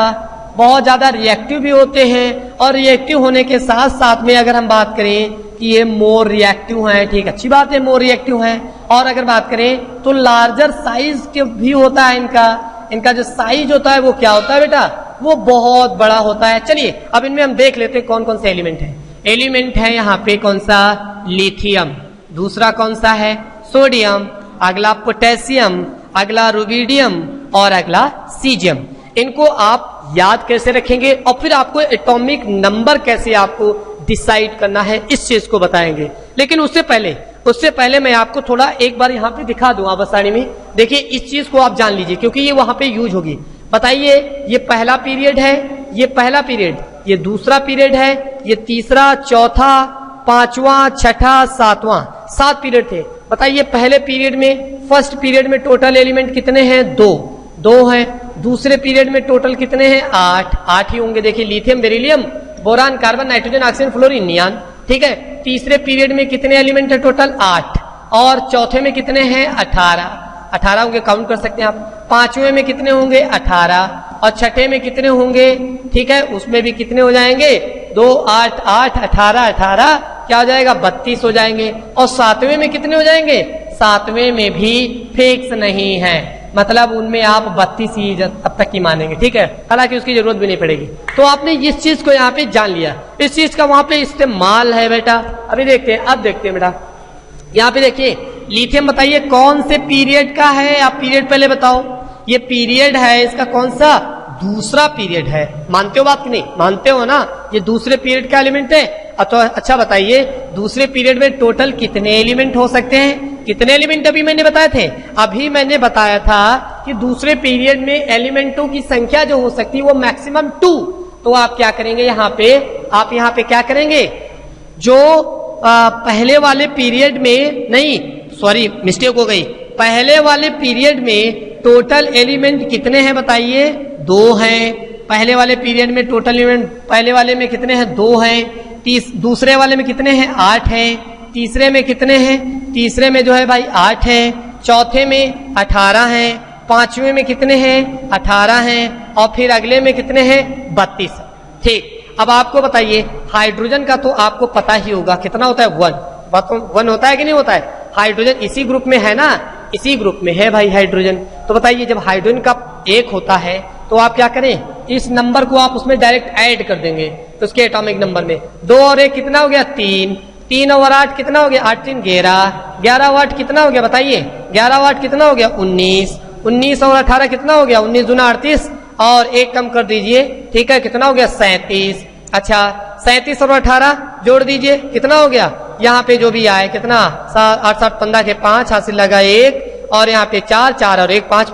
बहुत ज्यादा रिएक्टिव भी होते हैं, और रिएक्टिव होने के साथ साथ में अगर हम बात करें कि ये मोर रिएक्टिव हैं, ठीक, अच्छी बात है, मोर रिएक्टिव हैं। और अगर बात करें तो लार्जर साइज के भी होता है इनका जो साइज होता है वो क्या होता है बेटा? वो बहुत बड़ा होता है। चलिए अब इनमें हम देख लेते हैं कौन कौन से एलिमेंट हैं। एलिमेंट है यहाँ पे कौन सा? लिथियम। दूसरा कौन सा है? सोडियम। अगला पोटेशियम, अगला रुबिडियम और अगला सीजियम। इनको आप याद कैसे रखेंगे और फिर आपको एटॉमिक नंबर कैसे आपको डिसाइड करना है, इस चीज को बताएंगे। लेकिन उससे पहले मैं आपको थोड़ा एक बार यहाँ पे दिखा दूं आवर्त सारणी में। देखिए इस चीज को आप जान लीजिए, क्योंकि ये वहां पे यूज होगी। बताइए, ये पहला पीरियड है, ये पहला पीरियड, ये दूसरा पीरियड है, ये तीसरा, चौथा, पांचवा, छठा, सातवां, 7 पीरियड थे। बताइए पहले पीरियड में, फर्स्ट पीरियड में टोटल एलिमेंट कितने हैं? 2 हैं। दूसरे पीरियड में टोटल कितने हैं? 8 ही होंगे। देखिए lithium, beryllium, boron, carbon, nitrogen, oxygen, fluorine, neon, ठीक है। तीसरे पीरियड में कितने एलिमेंट है? टोटल 8। और चौथे में कितने हैं? 18 होंगे, काउंट कर सकते हैं आप। पांचवें में कितने होंगे? 18। और छठे में कितने होंगे? ठीक है, उसमें भी कितने हो जाएंगे? 2, 8, 8, 18 क्या हो जाएगा? 32 हो जाएंगे। और सातवें में कितने हो जाएंगे? सातवें में भी फिक्स नहीं है, मतलब उनमें आप 32 ही अब तक की मानेंगे, ठीक है, हालांकि उसकी जरूरत भी नहीं पड़ेगी। तो आपने इस चीज को यहाँ पे जान लिया, इस चीज का वहां पे इस्तेमाल है बेटा। अभी देखते हैं, अब देखते हैं बेटा, यहाँ पे देखिए लिथियम, बताइए कौन से पीरियड का है? आप पीरियड पहले बताओ। ये पीरियड है इसका कौन सा? दूसरा पीरियड है। मानते हो बात की नहीं? मानते हो ना, ये दूसरे पीरियड का एलिमेंट है। अच्छा बताइए, दूसरे पीरियड में टोटल कितने एलिमेंट हो सकते हैं? कितने एलिमेंट अभी मैंने बताए थे? अभी मैंने बताया था कि दूसरे पीरियड में एलिमेंटों की संख्या जो हो सकती है वो मैक्सिमम 2। तो आप क्या करेंगे यहाँ पे? आप यहाँ पे क्या करेंगे? जो पहले वाले पीरियड में, नहीं सॉरी मिस्टेक हो गई, पहले वाले पीरियड में टोटल एलिमेंट कितने हैं बताइए? 2 हैं। पहले वाले पीरियड में टोटल एलिमेंट पहले वाले में कितने हैं? 2 हैं। दूसरे वाले में कितने हैं? 8 हैं। तीसरे में कितने हैं? तीसरे में जो है भाई 8 हैं। चौथे में 18 हैं। पांचवें में कितने हैं? 18 हैं, और फिर अगले में कितने हैं? 32। ठीक, अब आपको बताइए हाइड्रोजन का तो आपको पता ही होगा कितना होता है? 1 होता है कि नहीं होता है? हाइड्रोजन इसी ग्रुप में है ना, इसी ग्रुप में है भाई हाइड्रोजन। तो बताइए जब हाइड्रोजन का 1 होता है तो आप क्या करें? इस नंबर को आप उसमें डायरेक्ट ऐड कर देंगे तो उसके एटॉमिक नंबर में 2 और 1 कितना हो गया? 3। 3 और 8 कितना हो गया? 8 3 11। 11 और 8 कितना हो गया बताइए? 11 और 8 कितना हो गया? 19। 19 और 18 कितना हो गया? 19 दूना 38, और 1 कम कर दीजिए, ठीक है, कितना हो गया? 37। अच्छा 37 और 18 जोड़ दीजिए, कितना हो गया? यहाँ पे जो भी आए कितना? 8 7 15 के 5 हासिल लगा 1, और यहाँ पे 4 4 और 1 5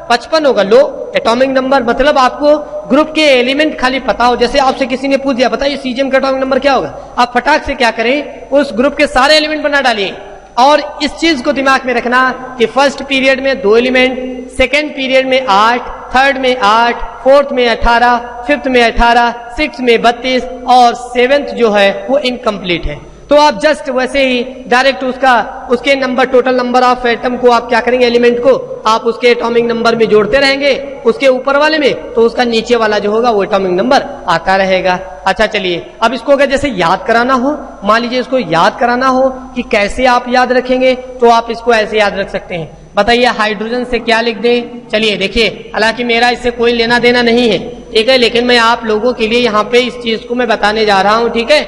55 होगा। लो एटॉमिक नंबर, मतलब आपको ग्रुप के एलिमेंट खाली पता हो। जैसे आपसे किसी ने पूछ दिया बताइए सीजियम का एटॉमिक नंबर क्या होगा, आप फटाक से क्या करें? उस ग्रुप के सारे एलिमेंट बना डालिए। और इस चीज को दिमाग में रखना कि फर्स्ट पीरियड में 2 एलिमेंट, सेकेंड पीरियड में 8, थर्ड में 8, फोर्थ में 18, फिफ्थ में 18, सिक्स में 32, और सेवेंथ जो है वो इनकम्प्लीट है। तो आप जस्ट वैसे ही डायरेक्ट उसके number, total number of atom को आप क्या करेंगे? एलिमेंट को आप उसके एटॉमिक नंबर में जोड़ते रहेंगे, उसके ऊपर वाले में, तो उसका नीचे वाला जो होगा वो एटॉमिक नंबर आता रहेगा। अच्छा चलिए, अब इसको अगर जैसे याद कराना हो, मान लीजिए इसको याद कराना हो कि कैसे आप याद रखेंगे, तो आप इसको ऐसे याद रख सकते हैं। बताइए हाइड्रोजन से क्या लिख दें? चलिए देखिए, हालांकि मेरा इससे कोई लेना देना नहीं है, ठीक है, लेकिन मैं आप लोगों के लिए यहाँ पे इस चीज को मैं बताने जा रहा हूँ, ठीक है।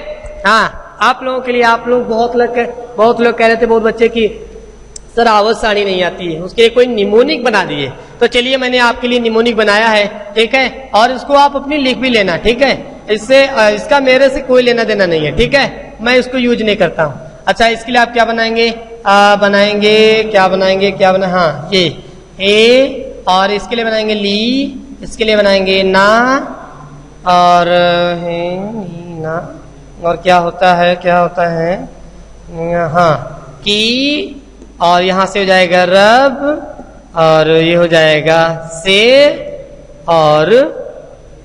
हाँ, आप लोगों के लिए, आप लोग बहुत लोग कह रहे थे, बहुत बच्चे की सर आवर्त सारणी नहीं आती है, उसके लिए कोई निमोनिक बना दिए। तो चलिए मैंने आपके लिए निमोनिक बनाया है, ठीक है, और इसको आप अपनी लिख भी लेना, ठीक है। इसका मेरे से कोई लेना देना नहीं है, ठीक है, मैं इसको यूज नहीं करता हूँ। अच्छा, इसके लिए आप क्या बनाएंगे? हाँ ये ए, और इसके लिए बनाएंगे ली, इसके लिए बनाएंगे ना, और ना, और क्या होता है हाँ की, और यहां से हो जाएगा रब, और ये हो जाएगा से, और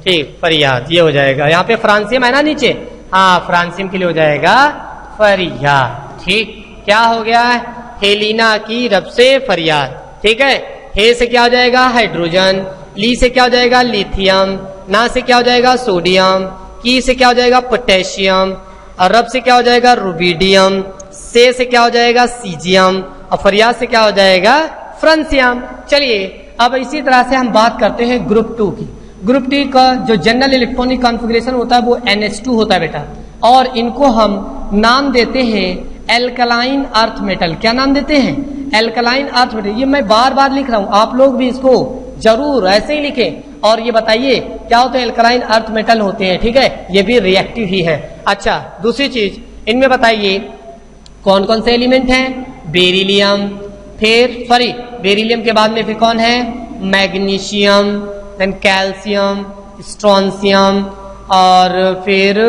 ठीक फरियाद, ये हो जाएगा। यहाँ पे फ्रांसियम है ना नीचे, हाँ फ्रांसियम के लिए हो जाएगा फरियाद। ठीक, क्या हो गया? हेलिना की रब से फरियाद, ठीक है। हे से क्या हो जाएगा? हाइड्रोजन। ली से क्या हो जाएगा? लिथियम। ना से क्या हो जाएगा? सोडियम। की से क्या हो जाएगा? पोटेशियम। और रब से क्या हो जाएगा? रुबिडियम। से क्या हो जाएगा? सीजियम। और फरियाद से क्या हो जाएगा? फ्रांसियम। चलिए अब इसी तरह से हम बात करते हैं ग्रुप 2 की। ग्रुप 2 का जो जनरल इलेक्ट्रॉनिक कॉन्फ़िगरेशन होता है वो NH2 होता है बेटा, और इनको हम नाम देते हैं एल्कलाइन अर्थ मेटल। क्या नाम देते हैं? Alkaline earth metal. ये मैं बार बार लिख रहा हूं, आप लोग भी इसको जरूर ऐसे ही लिखें। और ये बताइए क्या होते हैं? एल्कलाइन अर्थ मेटल होते हैं, ठीक है, ये भी रिएक्टिव ही है। अच्छा, दूसरी चीज इनमें बताइए कौन कौन से एलिमेंट हैं? बेरिलियम, बेरिलियम के बाद में फिर कौन है? मैग्नीशियम, देन कैल्शियम, स्ट्रोंशियम, और फिर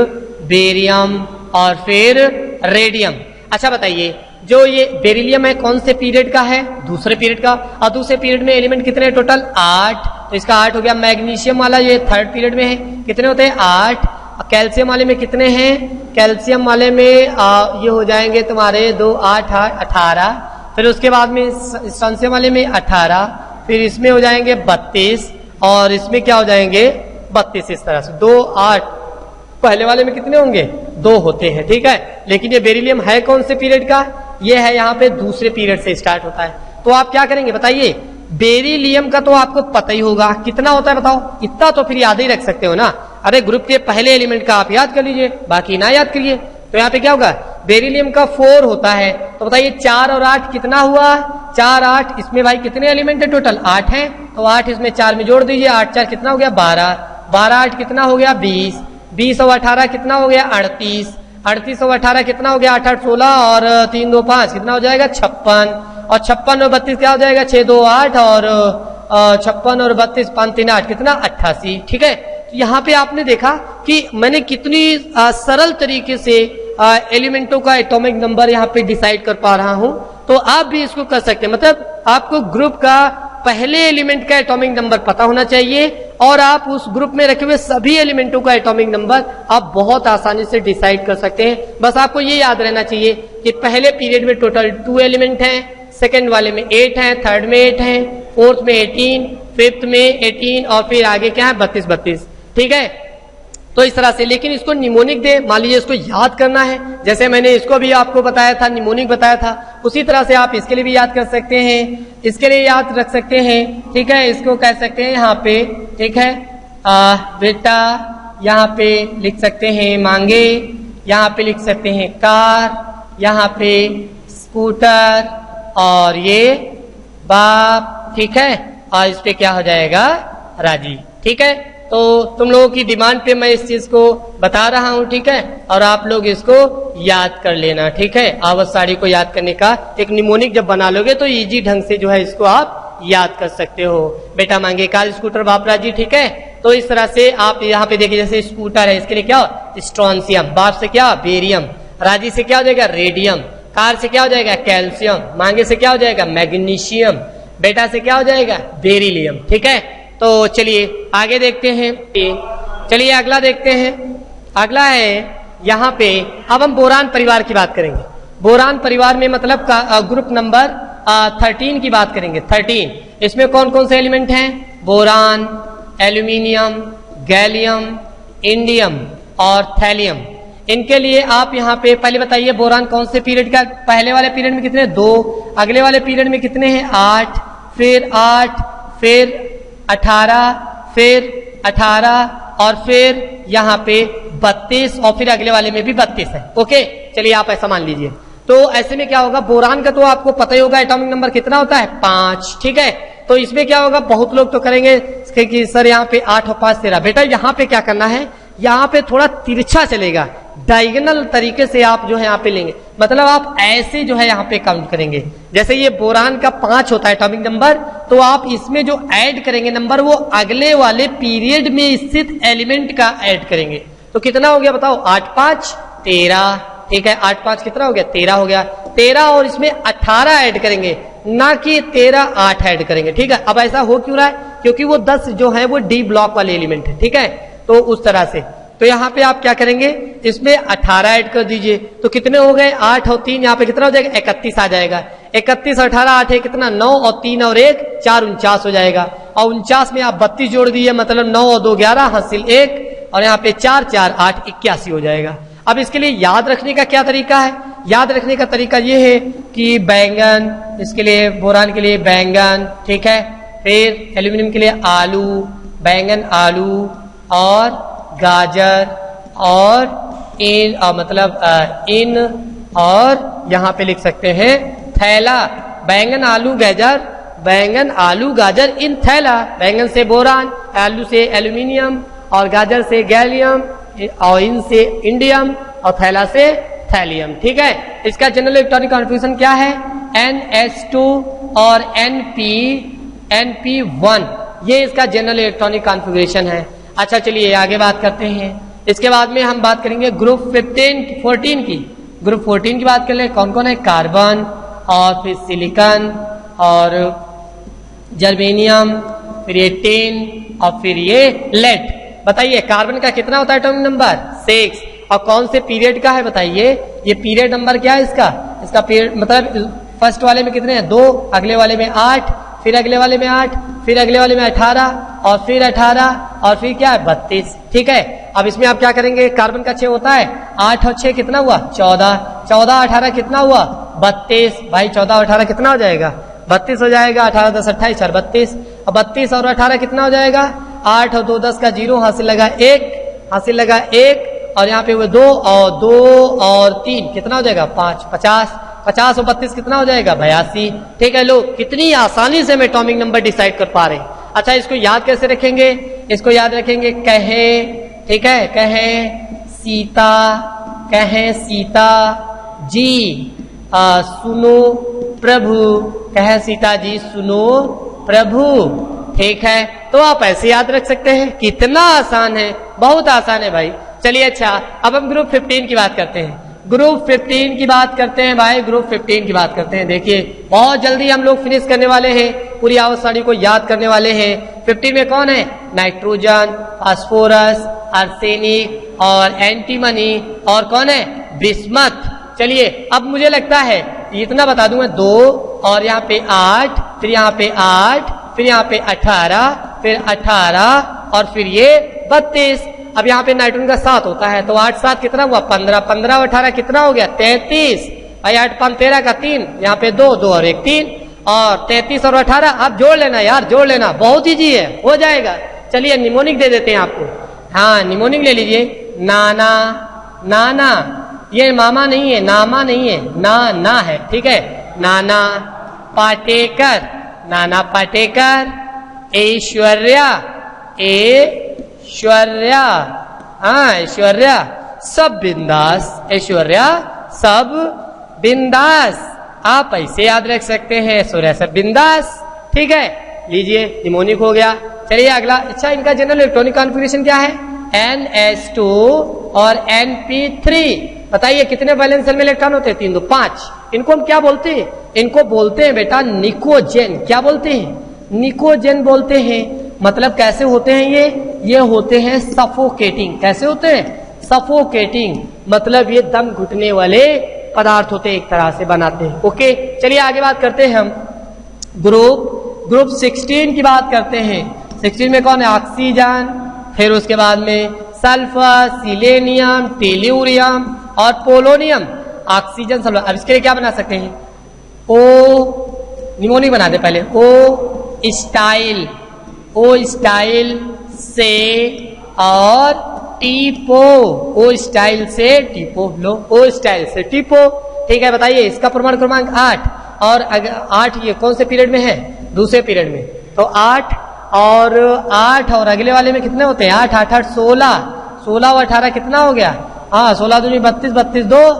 बेरियम, और फिर रेडियम। अच्छा बताइए, जो ये बेरिलियम है कौन से पीरियड का है? दूसरे पीरियड का। और दूसरे पीरियड में एलिमेंट कितने हैं टोटल? 8, तो इसका 8 हो गया। मैग्नीशियम वाला ये थर्ड पीरियड में है, कितने होते हैं? 8। कैल्शियम वाले में कितने हैं? कैल्शियम वाले में ये हो जाएंगे तुम्हारे 2 8 18। फिर उसके बाद में स्ट्रोंशियम वाले में 18, फिर इसमें हो जाएंगे 32, और इसमें क्या हो जाएंगे? 32। इस तरह से 2 8, पहले वाले में कितने होंगे? 2 होते हैं, ठीक है। लेकिन ये बेरिलियम है कौन से पीरियड का? ये है यहाँ पे दूसरे पीरियड से स्टार्ट होता है। तो आप क्या करेंगे बताइए? बेरिलियम का तो आपको पता ही होगा कितना होता है, बताओ। इतना तो फिर याद ही रख सकते हो ना। अरे ग्रुप के पहले एलिमेंट का आप याद कर लीजिए, बाकी ना याद करिए। तो यहाँ पे क्या होगा? बेरिलियम का 4 होता है, तो बताइए 4 और 8 कितना हुआ? 4 8, इसमें भाई कितने एलिमेंट है टोटल? 8 है, तो 8 इसमें 4 में जोड़ दीजिए, 8 4 कितना हो गया? 12। 12 8 कितना हो गया? 20। 20 और 18 कितना हो गया? 38। 38 और 18 कितना हो गया? 8 8 16, और 3 2 5 कितना हो जाएगा? 56। और 56 और 32 क्या हो जाएगा? 6 2 8, और 56 और 32 5 3 8 कितना? 88, ठीक है। तो यहाँ पे आपने देखा कि मैंने कितनी सरल तरीके से एलिमेंटों का एटॉमिक नंबर यहाँ पे डिसाइड कर पा रहा हूँ। तो आप भी इसको कर सकते हैं, मतलब आपको ग्रुप का पहले एलिमेंट का एटॉमिक नंबर पता होना चाहिए, और आप उस ग्रुप में रखे हुए सभी एलिमेंटों का एटॉमिक नंबर आप बहुत आसानी से डिसाइड कर सकते हैं। बस आपको ये याद रहना चाहिए कि पहले पीरियड में टोटल 2 एलिमेंट हैं, सेकेंड वाले में 8 हैं, थर्ड में 8 हैं, फोर्थ में 18, फिफ्थ में 18 और फिर आगे क्या है 32। ठीक है, तो इस तरह से। लेकिन इसको निमोनिक दे, मान लीजिए इसको याद करना है, जैसे मैंने इसको भी आपको बताया था, निमोनिक बताया था, उसी तरह से आप इसके लिए भी याद कर सकते हैं, इसके लिए याद रख सकते हैं। ठीक है, इसको कह सकते हैं यहाँ पे, ठीक है, बेटा यहाँ पे लिख सकते हैं मांगे, यहाँ पे लिख सकते हैं कार, यहाँ पे स्कूटर और ये बाप। ठीक है, और इस पे क्या हो जाएगा राजी। ठीक है, तो तुम लोगों की डिमांड पे मैं इस चीज को बता रहा हूं। ठीक है, और आप लोग इसको याद कर लेना। ठीक है, आवत साड़ी को याद करने का एक निमोनिक जब बना लोगे तो इजी ढंग से जो है इसको आप याद कर सकते हो। बेटा मांगे कार, स्कूटर, बाप राजी। ठीक है, तो इस तरह से आप यहाँ पे देखिए, जैसे स्कूटर है, इसके लिए क्या हो स्ट्रॉन्सियम, बाप से क्या बेरियम, राजी से क्या हो जाएगा रेडियम, कार से क्या हो जाएगा कैल्शियम, मांगे से क्या हो जाएगा मैग्नीशियम, बेटा से क्या हो जाएगा बेरिलियम। ठीक है, तो चलिए आगे देखते हैं। चलिए अगला देखते हैं। अगला है यहाँ पे, अब हम बोरान परिवार की बात करेंगे। बोरान परिवार में मतलब ग्रुप नंबर 13 की बात करेंगे। 13, इसमें कौन कौन से एलिमेंट हैं? बोरान, एल्यूमिनियम, गैलियम, इंडियम और थैलियम। इनके लिए आप यहाँ पे पहले बताइए बोरान कौन से पीरियड का, पहले वाले पीरियड में कितने 2, अगले वाले पीरियड में कितने हैं 8, फिर 8, फिर 18, फिर 18 और फिर यहाँ पे 32 और फिर अगले वाले में भी 32 है। ओके, चलिए आप ऐसा मान लीजिए। तो ऐसे में क्या होगा, बोरान का तो आपको पता ही होगा एटॉमिक नंबर कितना होता है 5। ठीक है, तो इसमें क्या होगा, बहुत लोग तो करेंगे कि सर यहाँ पे 8 और 5 13। बेटा यहाँ पे क्या करना है, यहाँ पे थोड़ा तिरछा चलेगा, डायगोनल तरीके से आप जो है यहाँ पे लेंगे, मतलब आप ऐसे जो है यहाँ पे काउंट करेंगे। जैसे ये बोरान का 5 होता है एटॉमिक नंबर, तो आप इसमें जो ऐड करेंगे नंबर वो अगले वाले पीरियड में स्थित एलिमेंट का ऐड करेंगे। तो कितना हो गया बताओ, 8 5 13। ठीक है, 8 5 कितना हो गया 13 हो गया, 13 और इसमें 18 ऐड करेंगे, ना कि 13 8 ऐड करेंगे। ठीक है, अब ऐसा हो क्यों रहा है, क्योंकि वो 10 जो है वो डी ब्लॉक वाले एलिमेंट है। ठीक है, तो उस तरह से तो यहाँ पे आप क्या करेंगे, इसमें 18 ऐड कर दीजिए, तो कितने हो गए 8 और 3, यहाँ पे कितना हो जाएगा 31 आ जाएगा। 31 18 8 है कितना 9 और 3 और 1 4 49 हो जाएगा। और 49 में आप 32 जोड़ दीजिए, मतलब 9 और 2 11 हासिल 1 और यहाँ पे 4 4 8 81 हो जाएगा। अब इसके लिए याद रखने का क्या तरीका है, याद रखने का तरीका ये है कि बैंगन, इसके लिए बोरान के लिए बैंगन। ठीक है, फिर एल्यूमिनियम के लिए आलू, बैंगन आलू और गाजर और इन इन और यहाँ पे लिख सकते हैं थैला। बैंगन आलू गाजर, बैंगन आलू गाजर इन थैला। बैंगन से बोरान, आलू से एल्यूमिनियम और गाजर से गैलियम और इन से इंडियम और थैला से थैलियम। ठीक है, इसका जनरल इलेक्ट्रॉनिक कॉन्फ़िगरेशन क्या है, NH2 और NP1, ये इसका जनरल इलेक्ट्रॉनिक कॉन्फ़िगरेशन है। अच्छा चलिए आगे बात करते हैं। इसके बाद में हम बात करेंगे ग्रुप 14 की। ग्रुप 14 की बात कर ले, कौन कौन है, कार्बन और फिर सिलिकॉन और जर्मेनियम, फिर ये टिन और फिर ये लेड। बताइए कार्बन का कितना होता है एटॉमिक नंबर 6 और कौन से पीरियड का है बताइए, ये पीरियड नंबर क्या है इसका पीरियड मतलब फर्स्ट वाले में कितने हैं 2, अगले वाले में 8, फिर अगले वाले में 8, फिर अगले वाले में 18 और फिर 18 और फिर क्या है 32। ठीक है, अब इसमें आप क्या करेंगे, कार्बन का 6 होता है, 8 और 6 कितना हुआ 14, 14 18 कितना हुआ 32। भाई 14 और 18 कितना हो जाएगा 32 हो जाएगा, 18 10 28 4 32। अब 32 और 18 कितना हो जाएगा, 8 और 2 10 का 0 हासिल लगा 1, हासिल लगा 1 और यहाँ पे हुए 2 और 3 कितना हो जाएगा 5 50, 50 और 32 कितना हो जाएगा 82। ठीक है, लोग कितनी आसानी से हम एटॉमिक नंबर डिसाइड कर पा रहे हैं। अच्छा इसको याद कैसे रखेंगे, इसको याद रखेंगे कहे, ठीक है, कहे सीता जी सुनो प्रभु, कहे सीता जी सुनो प्रभु। ठीक है, तो आप ऐसे याद रख सकते हैं, कितना आसान है, बहुत आसान है भाई। चलिए अच्छा अब हम ग्रुप 15 की बात करते हैं। ग्रुप 15 की बात करते हैं भाई, ग्रुप 15 की बात करते हैं। देखिए बहुत जल्दी हम लोग फिनिश करने वाले हैं, पूरी आवश्यक सारी को याद करने वाले हैं। 15 में कौन है, नाइट्रोजन, फास्फोरस, आर्सेनिक और एंटीमनी और कौन है बिस्मथ। चलिए अब मुझे लगता है इतना बता दूं मैं 2 और यहाँ पे 8, फिर यहाँ पे 8 फिर यहाँ पे 18, फिर 18 और फिर ये 32। अब यहाँ पे नाइट्रोजन का 7 होता है, तो 8 7 कितना हुआ 15, 15 और 18 कितना हो गया 33। भाई 8 5 13 का 3, यहाँ पे 2 2 और 1 3, और 33 और 18 आप जोड़ लेना यार, जोड़ लेना, बहुत ईजी है, हो जाएगा। चलिए निमोनिक दे देते हैं आपको। हाँ निमोनिक ले लीजिए। नाना, नाना, ये मामा नहीं है, नामा नहीं है, ना है, ठीक है। नाना पाटेकर, नाना पाटेकर। ऐश्वर्या, ऐश्वर्या, हाँ ऐश्वर्या, सब बिंदास, ऐश्वर्या सब बिंदास। आप ऐसे याद रख सकते हैं, ऐश्वर्या सब बिंदास, ठीक है। लीजिए निमोनिक हो गया। चलिए अगला। अच्छा इनका जनरल इलेक्ट्रॉनिक कॉन्फ़िगरेशन क्या है? NS2 और NP3। बताइए कितने वैलेंस शेल में इलेक्ट्रॉन होते हैं? 3 2 5। इनको हम क्या बोलते हैं? इनको बोलते हैं बेटा निकोजेन। क्या बोलते हैं? निकोजेन बोलते हैं। मतलब कैसे होते हैं ये होते हैं सफोकेटिंग। कैसे होते हैं? सफोकेटिंग, मतलब ये दम घुटने वाले पदार्थ होते हैं, एक तरह से बनाते हैं। ओके चलिए आगे बात करते हैं हम ग्रुप 16 की बात करते हैं। 16 में कौन है? ऑक्सीजन, फिर उसके बाद में सल्फर, सिलेनियम, टेल्यूरियम और पोलोनियम। Oxygen sulphur. अब इसके लिए क्या बना सकते हैं? ओ निमोनिक बना दे पहले। ओ स्टाइल से और टीपो, ओ स्टाइल से टीपो, लो ओ स्टाइल से टीपो, ठीक है। बताइए इसका परमाणु क्रमांक 8, और 8 ये कौन से पीरियड में है? दूसरे पीरियड में। तो 8 और अगले वाले में कितने होते हैं? 8 8 8 16, 16 और 18 कितना हो गया? हाँ 16 दूनी 32, 32 2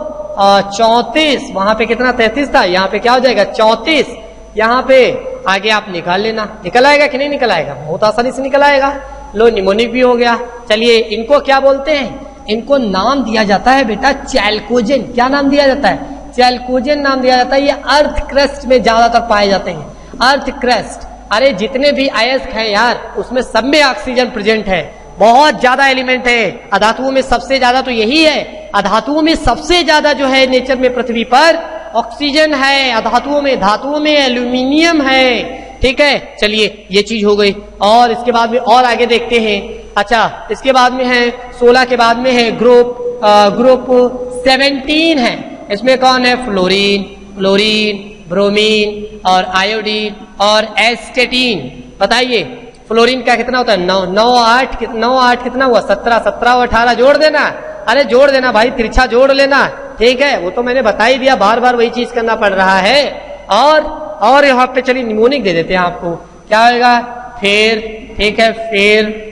34। वहां पे कितना 33 था, यहाँ पे क्या हो जाएगा 34। यहाँ पे आगे आप निकाल लेना। निकल आएगा कि नहीं निकल आएगा? बहुत आसानी से निकल आएगा। लो निमोनिक भी हो गया। चलिए इनको क्या बोलते हैं? इनको नाम दिया जाता है बेटा चैल्कोजेन। क्या नाम दिया जाता है? चैल्कोजेन नाम दिया जाता है। ये अर्थ क्रस्ट में ज्यादातर पाए जाते हैं। अर्थ क्रस्ट, अरे जितने भी अयस्क हैं यार उसमें सब में ऑक्सीजन प्रेजेंट है। बहुत ज्यादा एलिमेंट है। अधातुओं में सबसे ज्यादा तो यही है। अधातुओं में सबसे ज्यादा जो है नेचर में पृथ्वी पर ऑक्सीजन है। अधातुओं में, धातुओं में एल्यूमिनियम है, ठीक है। चलिए ये चीज हो गई। और इसके बाद में और आगे देखते हैं। अच्छा इसके बाद में है 16 के बाद में है ग्रुप 17 है। इसमें कौन है? फ्लोरीन, ब्रोमीन और आयोडीन और एस्टेटीन। बताइए फ्लोरीन का कितना होता है? 9 8 कितना हुआ? 17 17 और 18 जोड़ देना। अरे जोड़ देना भाई, तिरछा जोड़ लेना, ठीक है। वो तो मैंने बता ही दिया, बार बार वही चीज करना पड़ रहा है। और यहाँ पे चलिए निमोनिक दे देते हैं आपको। क्या होगा? फिर, ठीक है, फिर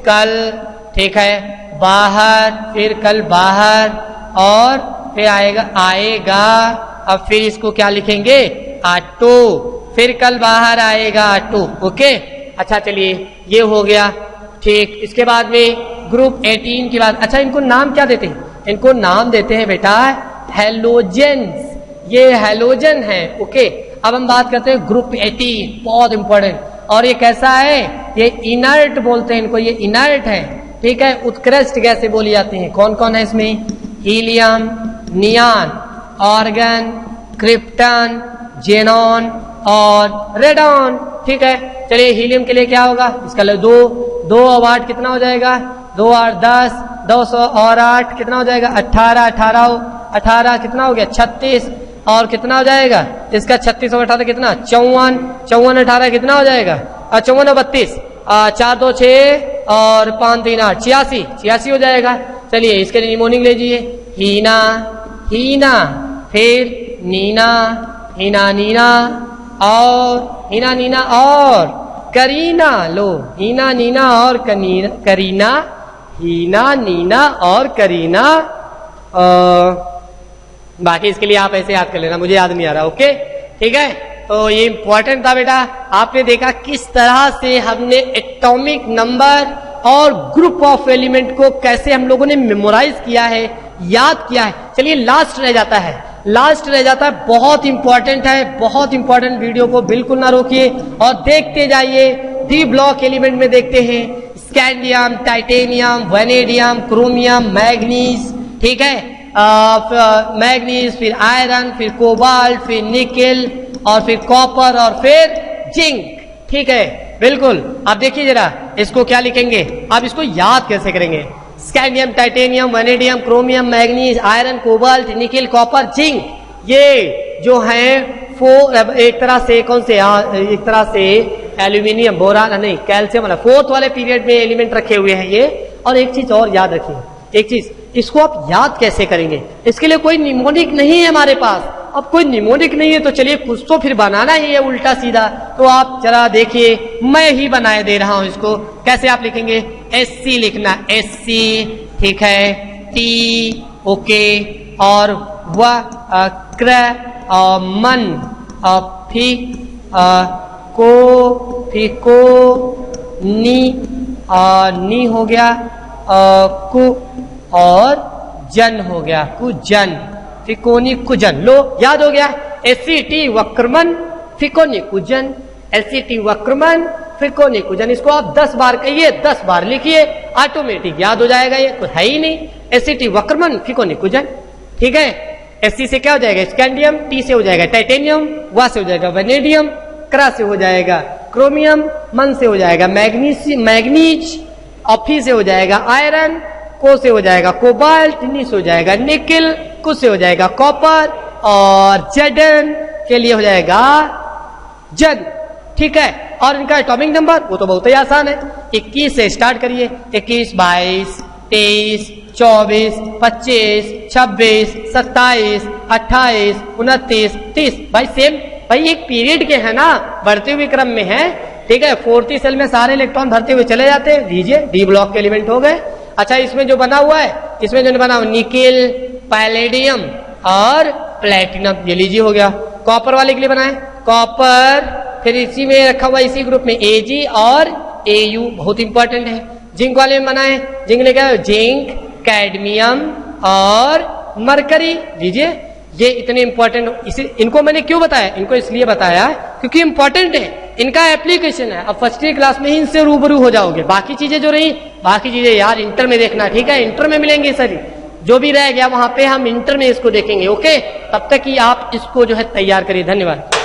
कल, ठीक है, बाहर, फिर कल बाहर, और फिर आएगा। अब फिर इसको क्या लिखेंगे? ऑटो। फिर कल बाहर आएगा ऑटो। ओके अच्छा चलिए ये हो गया, ठीक। इसके बाद में ग्रुप 18 की बात। अच्छा इनको नाम क्या देते हैं? इनको नाम देते हैं बेटा हेलोजेंस। ये हेलोजन है। ओके अब हम बात करते हैं ग्रुप 18, बहुत इंपॉर्टेंट। और ये कैसा है? ये इनर्ट बोलते हैं इनको, ये इनर्ट है, ठीक है। उत्कृष्ट गैसें बोली जाती हैं। कौन कौन है इसमें? Helium, neon, argon, krypton, xenon और रेडॉन, ठीक है। चलिए हीलियम के लिए क्या होगा? इसका 2 और 8 कितना हो जाएगा? 2 8 10, 200 और 8 कितना हो जाएगा? 18 18 कितना हो गया? 36, और कितना हो जाएगा इसका? 36 और 18 कितना? 54 54 18 कितना हो जाएगा? 54 और 32, 4 2 6 और 5 3 8 86 हो जाएगा। चलिए इसके लिए निमोनिक लीजिए। हीना, फिर नीना और करीना। लो नीना और करीना, नीना और करीना। बाकी इसके लिए आप ऐसे याद कर लेना, मुझे याद नहीं आ रहा। ओके ठीक है, तो ये इंपॉर्टेंट था बेटा। आपने देखा किस तरह से हमने एटॉमिक नंबर और ग्रुप ऑफ एलिमेंट को कैसे हम लोगों ने मेमोराइज किया है, याद किया है। चलिए लास्ट रह जाता है, बहुत इंपॉर्टेंट है, बहुत इंपॉर्टेंट। वीडियो को बिल्कुल ना रोकिए और देखते जाइए। डी ब्लॉक एलिमेंट में देखते हैं scandium, titanium, vanadium, chromium, manganese, ठीक है, मैग्नीज, फिर आयरन, फिर कोबाल्ट, फिर निकेल और फिर कॉपर और फिर जिंक, ठीक है, बिल्कुल। आप देखिए जरा इसको क्या लिखेंगे, आप इसको याद कैसे करेंगे। Scandium, titanium, vanadium, chromium, manganese, iron, cobalt, nickel, copper, zinc, ये जो है एक तरह से कौन से, एक तरह से एल्यूमिनियम, बोरान नहीं, कैल्शियम वाला 4th वाले पीरियड में एलिमेंट रखे हुए हैं ये। और एक चीज और याद रखिए, एक चीज, इसको आप याद कैसे करेंगे, इसके लिए कोई निमोनिक नहीं है हमारे पास। अब कोई निमोनिक नहीं है तो चलिए कुछ तो फिर बनाना ही है उल्टा सीधा। तो आप जरा देखिए, मैं ही बनाए दे रहा हूं इसको। कैसे आप लिखेंगे, SC लिखना, SC, ठीक है, T, ओके, और व क्र, मन, फी, को, फिको, नी हो गया, कु, और जन हो गया, कुजन, फिकोनी कुजन। लो याद हो गया, SCT वक्रमन, फिकोनी कुजन, SCT वक्रमन, फिकोनी कुजन। इसको आप 10 बार कहिए, 10 बार लिखिए, ऑटोमेटिक याद हो जाएगा। ये कुछ है ही नहीं, SCT वक्रमन, फिकोनी कुजन, ठीक है। SC से क्या हो जाएगा, स्कैंडियम, T से हो जाएगा टाइटेनियम, व से हो जाएगा वैनेडियम, क्र से हो जाएगा क्रोमियम, मन से हो जाएगा मैग्नीज, और फी से हो जाएगा आयरन, को से हो जाएगा कोबाल्ट, नी से हो जाएगा निकेल, कु से हो जाएगा कॉपर, और जडन के लिए हो जाएगा जन, ठीक है। और इनका एटॉमिक नंबर वो तो बहुत ही आसान है, 21 से स्टार्ट करिए, 21, 22, 23, 24, 25, 26, 27, 28, 29, 30। भाई सेम, भाई एक पीरियड के है ना, बढ़ते हुए क्रम में है, ठीक है। 4th सेल में सारे इलेक्ट्रॉन भरते हुए चले जाते हैं, लीजिए डी ब्लॉक के एलिमेंट हो गए। अच्छा, इसमें जो बना हुआ है, इसमें जो बना हुआ निकेल, पैलेडियम और प्लेटिनम, ये लीजिए हो गया। कॉपर वाले के लिए बनाए कॉपर, फिर इसी में रखा हुआ इसी ग्रुप में Ag और Au, बहुत इंपॉर्टेंट है। जिंक वाले में बनाए, जिंक लेके जिंक, कैडमियम और मरकरी, लीजिए। ये इतने इंपॉर्टेंट, इनको मैंने क्यों बताया, इनको इसलिए बताया क्योंकि इंपॉर्टेंट है, इनका एप्लीकेशन है। अब फर्स्ट ईयर क्लास में ही इनसे रूबरू हो जाओगे। बाकी चीजें जो रही, बाकी चीजें यार इंटर में देखना, ठीक है। इंटर में मिलेंगे सर, जो भी रह गया वहां पे हम इंटर में इसको देखेंगे, ओके। तब तक ही आप इसको जो है तैयार करिए। धन्यवाद।